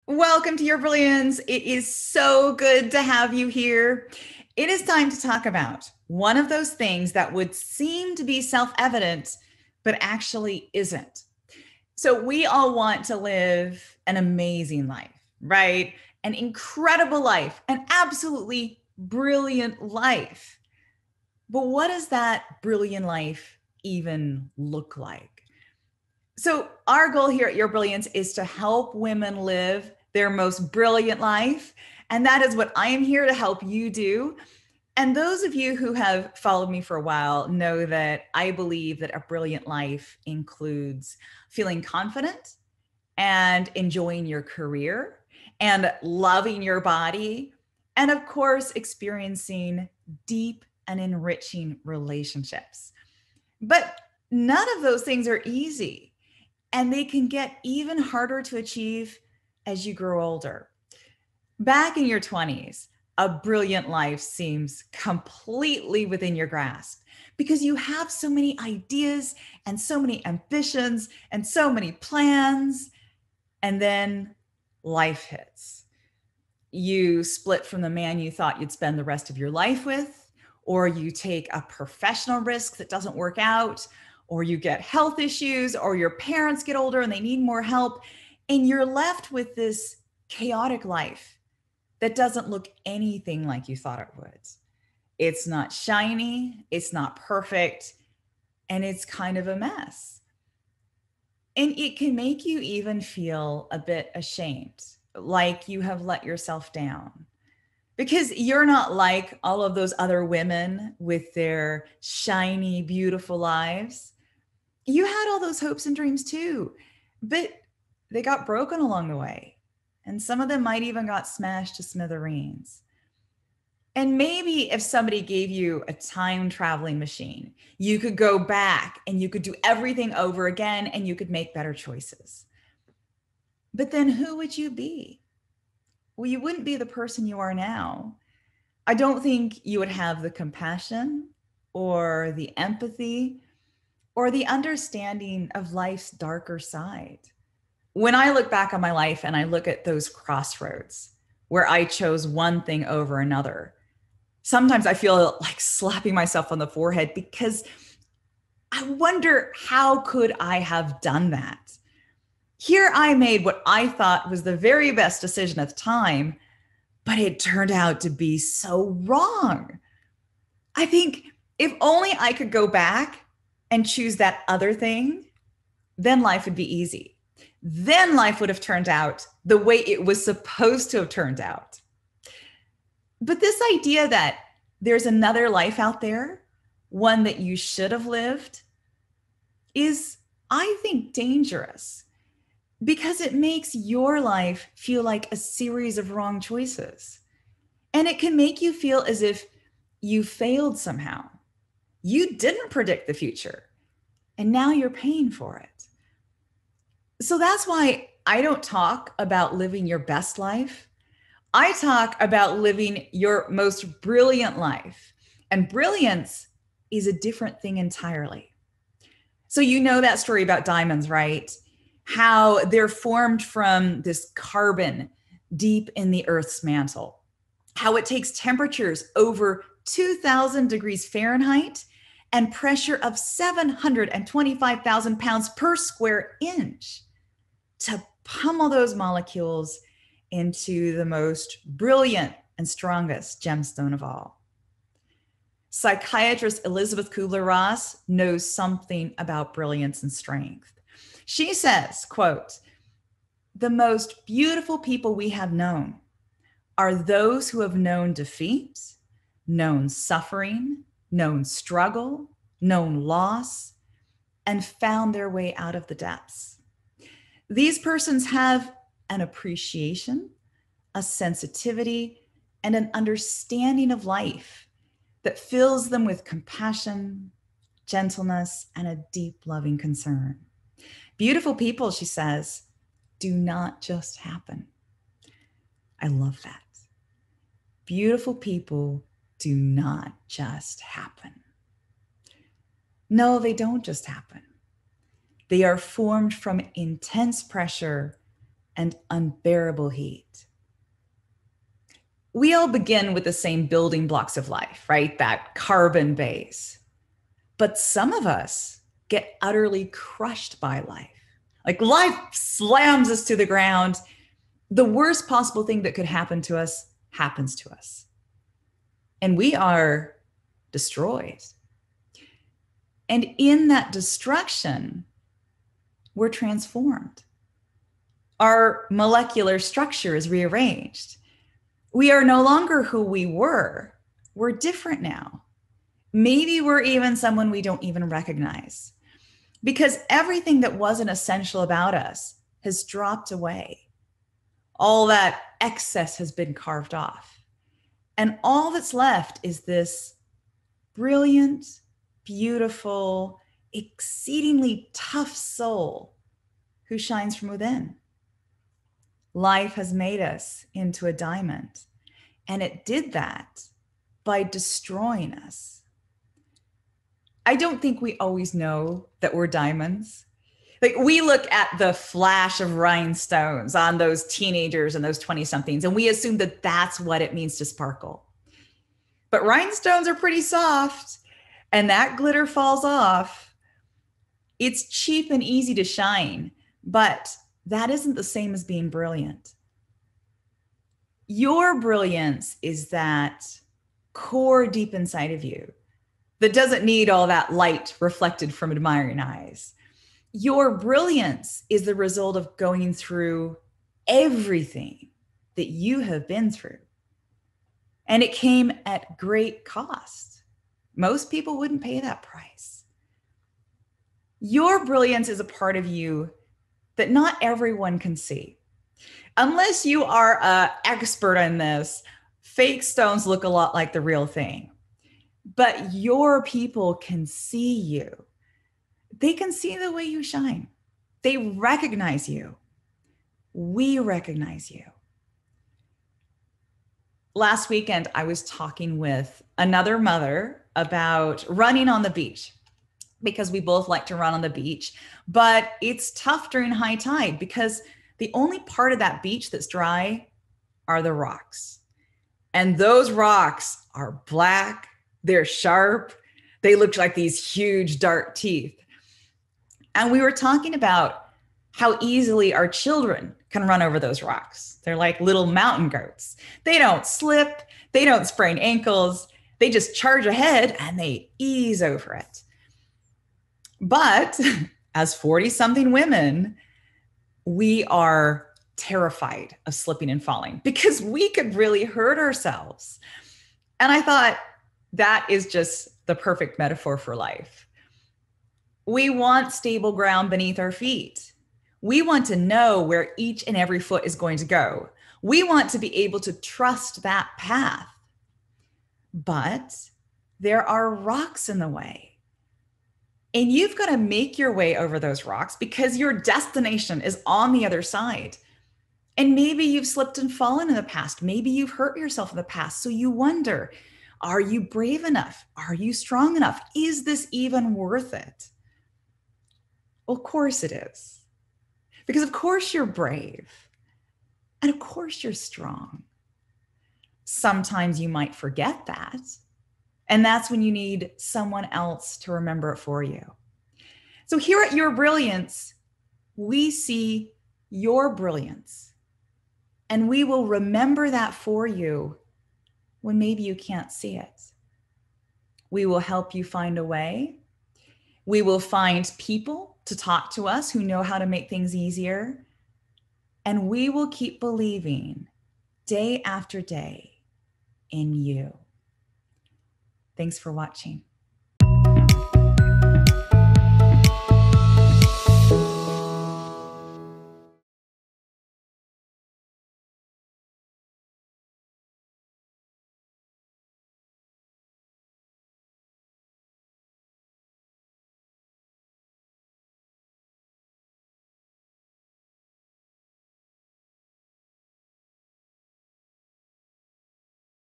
Welcome to Your Brilliance. It is so good to have you here. It is time to talk about one of those things that would seem to be self-evident, but actually isn't. So, we all want to live an amazing life, right? An incredible life, an absolutely brilliant life. But what does that brilliant life even look like? So, our goal here at Your Brilliance is to help women live their most brilliant life. And that is what I am here to help you do. And those of you who have followed me for a while know that I believe that a brilliant life includes feeling confident and enjoying your career and loving your body. And of course, experiencing deep and enriching relationships. But none of those things are easy. And they can get even harder to achieve as you grow older. Back in your 20s, a brilliant life seems completely within your grasp because you have so many ideas and so many ambitions and so many plans. And then life hits. You split from the man you thought you'd spend the rest of your life with, or you take a professional risk that doesn't work out, or you get health issues, or your parents get older and they need more help. And you're left with this chaotic life that doesn't look anything like you thought it would. It's not shiny, it's not perfect, and it's kind of a mess. And it can make you even feel a bit ashamed, like you have let yourself down. Because you're not like all of those other women with their shiny, beautiful lives. You had all those hopes and dreams too, but they got broken along the way. And some of them might even got smashed to smithereens. And maybe if somebody gave you a time traveling machine, you could go back and you could do everything over again and you could make better choices. But then who would you be? Well, you wouldn't be the person you are now. I don't think you would have the compassion or the empathy or the understanding of life's darker side. When I look back on my life and I look at those crossroads where I chose one thing over another, sometimes I feel like slapping myself on the forehead because I wonder, how could I have done that? Here I made what I thought was the very best decision at the time, but it turned out to be so wrong. I think if only I could go back and choose that other thing, then life would be easy. Then life would have turned out the way it was supposed to have turned out. But this idea that there's another life out there, one that you should have lived, is, I think, dangerous because it makes your life feel like a series of wrong choices. And it can make you feel as if you failed somehow. You didn't predict the future, and now you're paying for it. So that's why I don't talk about living your best life. I talk about living your most brilliant life. And brilliance is a different thing entirely. So, you know that story about diamonds, right? How they're formed from this carbon deep in the Earth's mantle, how it takes temperatures over 2,000 degrees Fahrenheit and pressure of 725,000 pounds per square inch to pummel those molecules into the most brilliant and strongest gemstone of all. Psychiatrist Elizabeth Kubler-Ross knows something about brilliance and strength. She says, quote, "The most beautiful people we have known are those who have known defeat, known suffering, known struggle, known loss, and found their way out of the depths. These persons have an appreciation, a sensitivity, and an understanding of life that fills them with compassion, gentleness, and a deep, loving concern. Beautiful people," she says, "do not just happen." I love that. Beautiful people do not just happen. No, they don't just happen. They are formed from intense pressure and unbearable heat. We all begin with the same building blocks of life, right? That carbon base. But some of us get utterly crushed by life. Like life slams us to the ground. The worst possible thing that could happen to us happens to us. And we are destroyed. And in that destruction, we're transformed. Our molecular structure is rearranged. We are no longer who we were. We're different now. Maybe we're even someone we don't even recognize, because everything that wasn't essential about us has dropped away. All that excess has been carved off. And all that's left is this brilliant, beautiful, exceedingly tough soul who shines from within. Life has made us into a diamond, and it did that by destroying us. I don't think we always know that we're diamonds. Like we look at the flash of rhinestones on those teenagers and those 20-somethings, and we assume that that's what it means to sparkle. But rhinestones are pretty soft, and that glitter falls off. It's cheap and easy to shine, but that isn't the same as being brilliant. Your brilliance is that core deep inside of you that doesn't need all that light reflected from admiring eyes. Your brilliance is the result of going through everything that you have been through. And it came at great cost. Most people wouldn't pay that price. Your brilliance is a part of you that not everyone can see. Unless you are an expert in this, fake stones look a lot like the real thing. But your people can see you. They can see the way you shine. They recognize you. We recognize you. Last weekend, I was talking with another mother about running on the beach, because we both like to run on the beach, but it's tough during high tide because the only part of that beach that's dry are the rocks. And those rocks are black, they're sharp, they look like these huge dark teeth. And we were talking about how easily our children can run over those rocks. They're like little mountain goats. They don't slip, they don't sprain ankles, they just charge ahead and they ease over it. But as 40-something women, we are terrified of slipping and falling because we could really hurt ourselves. And I thought that is just the perfect metaphor for life. We want stable ground beneath our feet. We want to know where each and every foot is going to go. We want to be able to trust that path. But there are rocks in the way. And you've got to make your way over those rocks because your destination is on the other side. And maybe you've slipped and fallen in the past. Maybe you've hurt yourself in the past. So you wonder, are you brave enough? Are you strong enough? Is this even worth it? Well, of course it is. Because of course you're brave. And of course you're strong. Sometimes you might forget that. And that's when you need someone else to remember it for you. So here at Your Brilliance, we see your brilliance. And we will remember that for you when maybe you can't see it. We will help you find a way. We will find people to talk to us who know how to make things easier. And we will keep believing day after day in you. Thanks for watching.